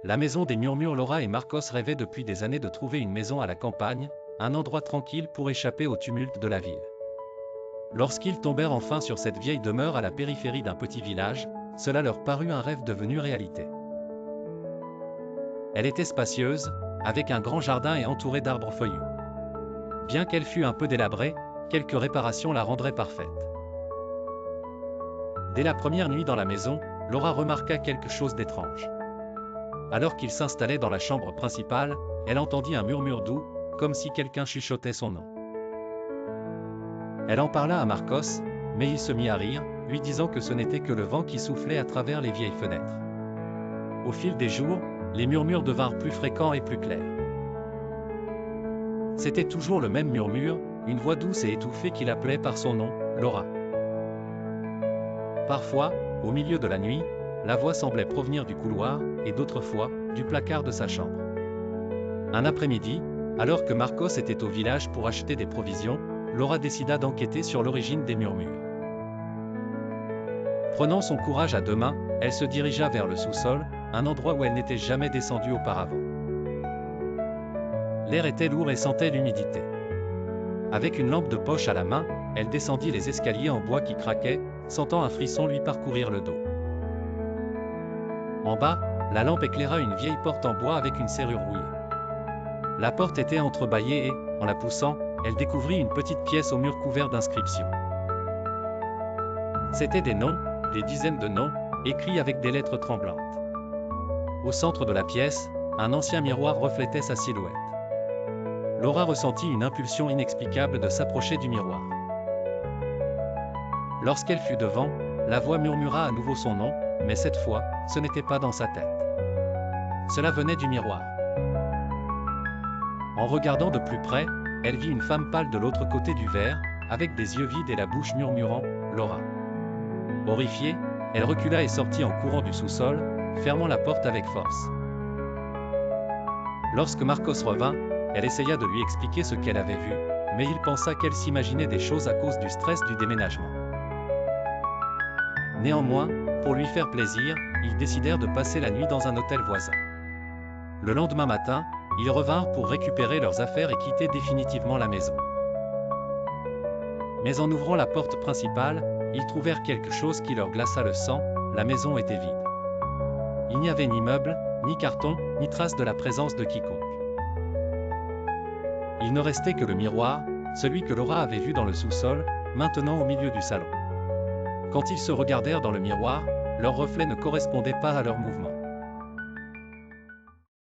La maison des murmures. Laura et Marcos rêvaient depuis des années de trouver une maison à la campagne, un endroit tranquille pour échapper au tumulte de la ville. Lorsqu'ils tombèrent enfin sur cette vieille demeure à la périphérie d'un petit village, cela leur parut un rêve devenu réalité. Elle était spacieuse, avec un grand jardin et entourée d'arbres feuillus. Bien qu'elle fût un peu délabrée, quelques réparations la rendraient parfaite. Dès la première nuit dans la maison, Laura remarqua quelque chose d'étrange. Alors qu'il s'installait dans la chambre principale, elle entendit un murmure doux, comme si quelqu'un chuchotait son nom. Elle en parla à Marcos, mais il se mit à rire, lui disant que ce n'était que le vent qui soufflait à travers les vieilles fenêtres. Au fil des jours, les murmures devinrent plus fréquents et plus clairs. C'était toujours le même murmure, une voix douce et étouffée qui l'appelait par son nom, Laura. Parfois, au milieu de la nuit, la voix semblait provenir du couloir, et d'autres fois, du placard de sa chambre. Un après-midi, alors que Marcos était au village pour acheter des provisions, Laura décida d'enquêter sur l'origine des murmures. Prenant son courage à deux mains, elle se dirigea vers le sous-sol, un endroit où elle n'était jamais descendue auparavant. L'air était lourd et sentait l'humidité. Avec une lampe de poche à la main, elle descendit les escaliers en bois qui craquaient, sentant un frisson lui parcourir le dos. En bas, la lampe éclaira une vieille porte en bois avec une serrure rouillée. La porte était entrebâillée et, en la poussant, elle découvrit une petite pièce au mur couvert d'inscriptions. C'étaient des noms, des dizaines de noms, écrits avec des lettres tremblantes. Au centre de la pièce, un ancien miroir reflétait sa silhouette. Laura ressentit une impulsion inexplicable de s'approcher du miroir. Lorsqu'elle fut devant, la voix murmura à nouveau son nom, mais cette fois, ce n'était pas dans sa tête. Cela venait du miroir. En regardant de plus près, elle vit une femme pâle de l'autre côté du verre, avec des yeux vides et la bouche murmurant « Laura ». Horrifiée, elle recula et sortit en courant du sous-sol, fermant la porte avec force. Lorsque Marcos revint, elle essaya de lui expliquer ce qu'elle avait vu, mais il pensa qu'elle s'imaginait des choses à cause du stress du déménagement. Néanmoins, pour lui faire plaisir, ils décidèrent de passer la nuit dans un hôtel voisin. Le lendemain matin, ils revinrent pour récupérer leurs affaires et quitter définitivement la maison. Mais en ouvrant la porte principale, ils trouvèrent quelque chose qui leur glaça le sang, la maison était vide. Il n'y avait ni meubles, ni carton, ni trace de la présence de quiconque. Il ne restait que le miroir, celui que Laura avait vu dans le sous-sol, maintenant au milieu du salon. Quand ils se regardèrent dans le miroir, leurs reflets ne correspondaient pas à leurs mouvements.